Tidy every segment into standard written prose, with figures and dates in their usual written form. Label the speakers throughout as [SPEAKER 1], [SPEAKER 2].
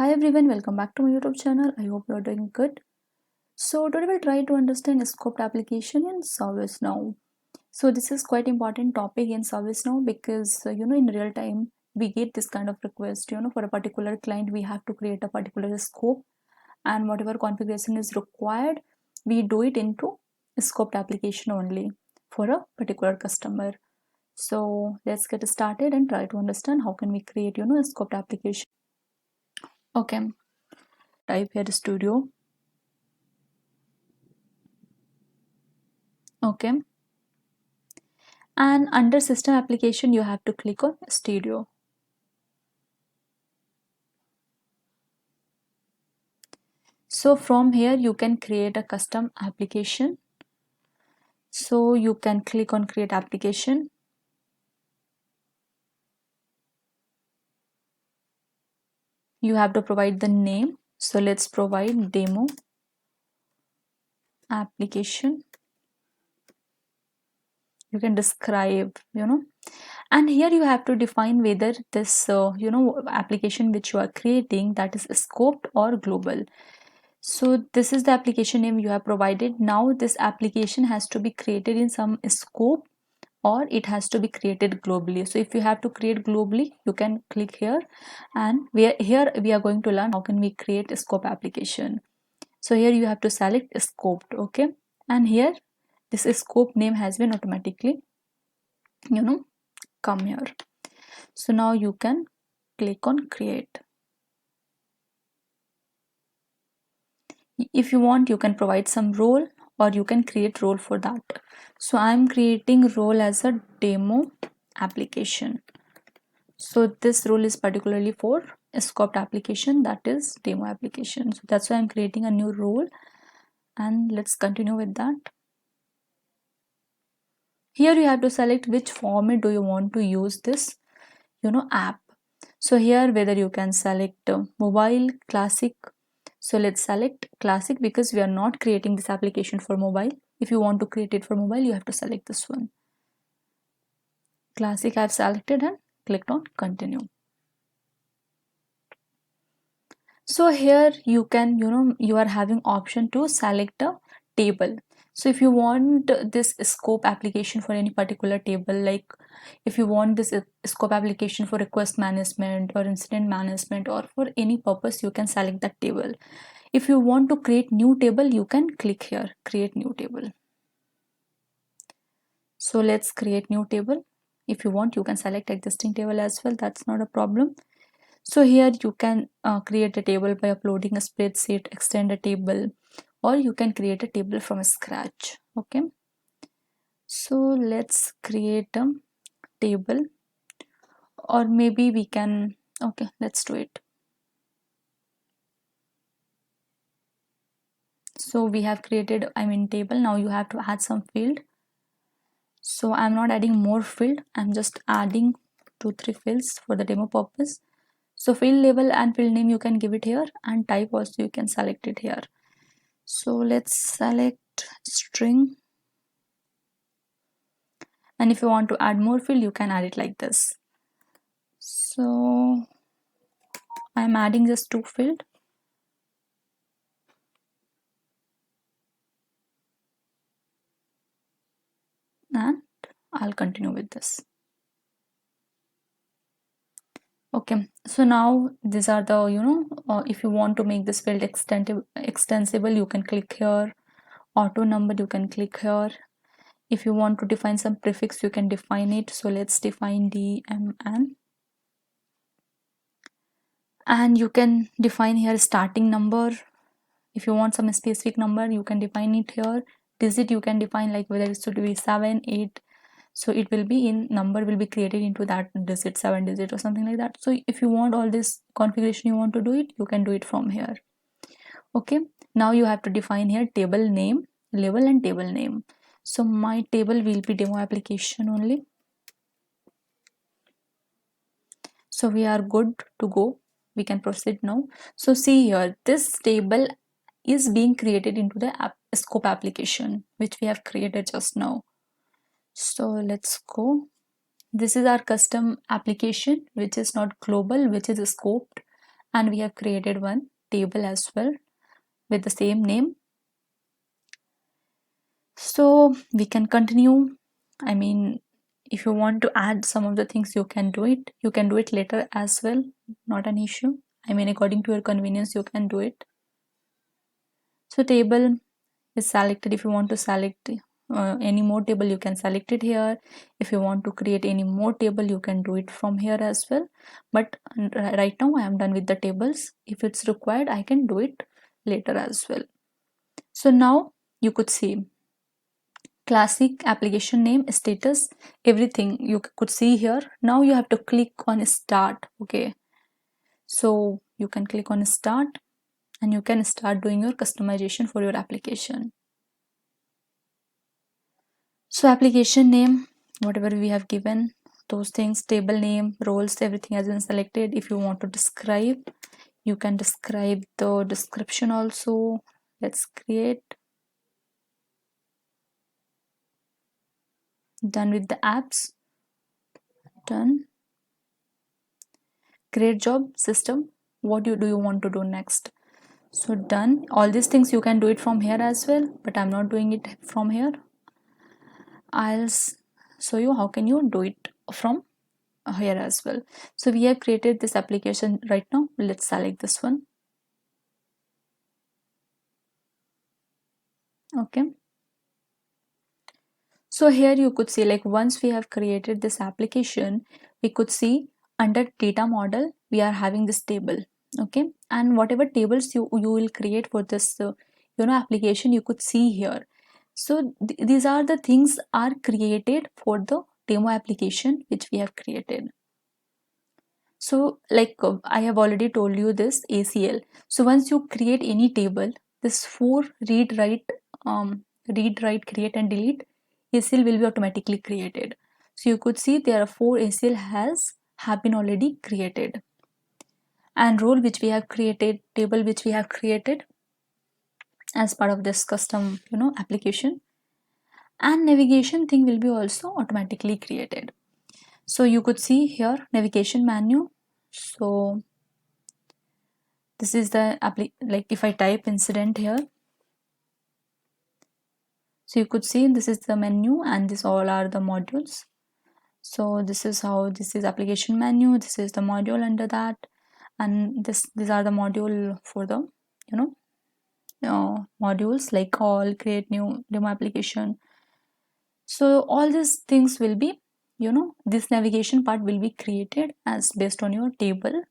[SPEAKER 1] Hi everyone, welcome back to my YouTube channel. I hope you're doing good. So today we'll try to understand scoped application in ServiceNow. So this is quite important topic in ServiceNow because in real time we get this kind of request. For a particular client we have to create a particular scope, and whatever configuration is required, we do it into scoped application only for a particular customer. So let's get started and try to understand how can we create a scoped application. Okay, type here studio. Okay, and under system application you have to click on stereo. So from here you can create a custom application. So you can click on create application. You have to provide the name. So let's provide demo application. You can describe, and here you have to define whether this application which you are creating, that is scoped or global. So this is the application name you have provided. Now this application has to be created in some scope or it has to be created globally. So if you have to create globally, you can click here, and here we are going to learn how can we create a scope application. So here you have to select scoped. Okay, and here this scope name has been automatically come here. So now you can click on create. If you want, you can provide some role or you can create role for that. So I'm creating role as a demo application. So this role is particularly for a scoped application, that is demo application. So that's why I'm creating a new role, and let's continue with that. Here you have to select which format do you want to use this app. So here whether you can select mobile, classic. So let's select classic because we are not creating this application for mobile. If you want to create it for mobile, you have to select this one. Classic I've selected and clicked on continue. So here you can you are having option to select a table. So if you want this scope application for any particular table, like if you want this scope application for request management or incident management or for any purpose, you can select that table. If you want to create new table, you can click here create new table. So let's create new table. If you want, you can select existing table as well, that's not a problem. So here you can create a table by uploading a spreadsheet, extend a table, or you can create a table from scratch. Okay, so let's create a table, or maybe we can, okay, let's do it. So we have created table. Now you have to add some field. So I'm not adding more field, I'm just adding 2-3 fields for the demo purpose. So field label and field name you can give it here, and type also you can select it here. So let's select string, and if you want to add more field, you can add it like this. So I'm adding just 2 field, and I'll continue with this. Okay, so now these are the if you want to make this field extensible, you can click here. Auto number, you can click here. If you want to define some prefix, you can define it. So let's define DMN, and you can define here starting number. If you want some specific number, you can define it here. Digit you can define, like whether it should be 7, 8. So it will be in number will be created into that digit, 7 digit or something like that. So if you want all this configuration, you want to do it, you can do it from here. Okay, now you have to define here table name, label, and table name. So my table will be demo application only. So we are good to go, we can proceed now. So see here, this table is being created into the scope application which we have created just now. So let's go. This is our custom application which is not global, which is scoped, and we have created one table as well with the same name. So we can continue. I mean, if you want to add some of the things, you can do it. You can do it later as well, not an issue. I mean, according to your convenience, you can do it. So table is selected. If you want to select any more table, you can select it here. If you want to create any more table, you can do it from here as well. But right now I am done with the tables. If it's required, I can do it later as well. So now you could see classic, application name, status, everything you could see here. Now you have to click on start. Okay, so you can click on start and you can start doing your customization for your application. So application name, whatever we have given, those things, table name, roles, everything has been selected. If you want to describe, you can describe the description also. Let's create. Done with the apps. Done. Create job system. What do you want to do next? So done. All these things you can do it from here as well, but I'm not doing it from here. I'll show you how can you do it from here as well. So we have created this application right now. Let's select this one. Okay, so here you could see, like, once we have created this application, we could see under data model we are having this table. Okay, and whatever tables you will create for this application, you could see here. So these are the things are created for the demo application which we have created. So like I have already told you this ACL. So once you create any table, this 4 read, write, create and delete ACL will be automatically created. So you could see there are 4 ACL have been already created, and role which we have created, table which we have created as part of this custom application, and navigation thing will be also automatically created. So you could see here navigation menu. So this is the like if I type incident here, so you could see this is the menu and this all are the modules. So this is how this is application menu, this is the module under that, and these are the module for the modules like all, create new, demo application. So all these things will be this navigation part will be created as based on your table.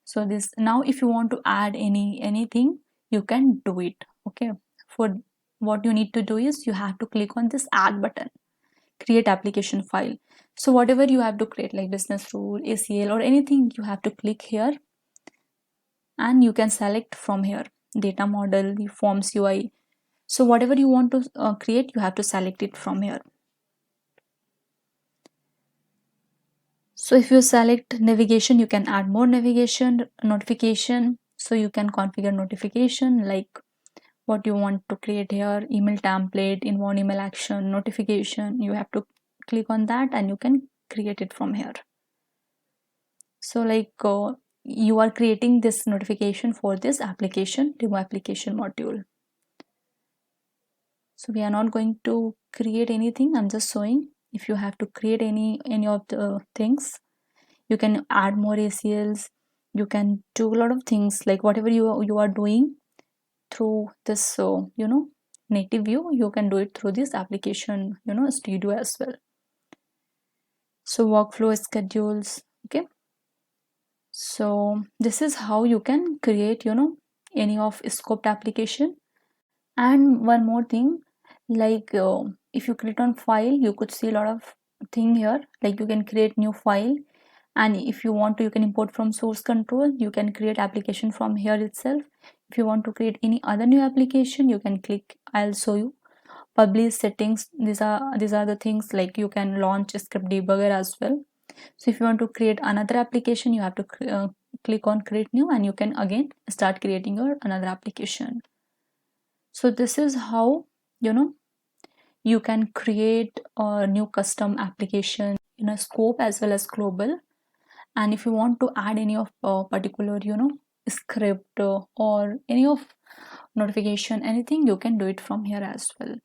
[SPEAKER 1] So this, now if you want to add anything, you can do it. Okay, for what you need to do is you have to click on this add button, create application file. So whatever you have to create, like business rule, ACL or anything, you have to click here and you can select from here data model, the forms UI. So whatever you want to create, you have to select it from here. So if you select navigation, you can add more navigation, notification. So you can configure notification like what you want to create here, email template, inbound email action, notification. You have to click on that and you can create it from here. So like you are creating this notification for this application, demo application module. So we are not going to create anything. I'm just showing if you have to create any of the things. You can add more ACLs, you can do a lot of things, like whatever you are doing through this native view, you can do it through this application studio as well. So workflow schedules. Okay, so this is how you can create any of scoped application. And one more thing, like if you click on file, you could see a lot of thing here, like you can create new file, and if you want to, you can import from source control, you can create application from here itself. If you want to create any other new application, you can click, I'll show you, publish settings. These are the things, like you can launch a script debugger as well. So if you want to create another application, you have to click on create new, and you can again start creating your another application. So this is how you can create a new custom application in a scope as well as global. And if you want to add any of particular script or any of notification, anything, you can do it from here as well.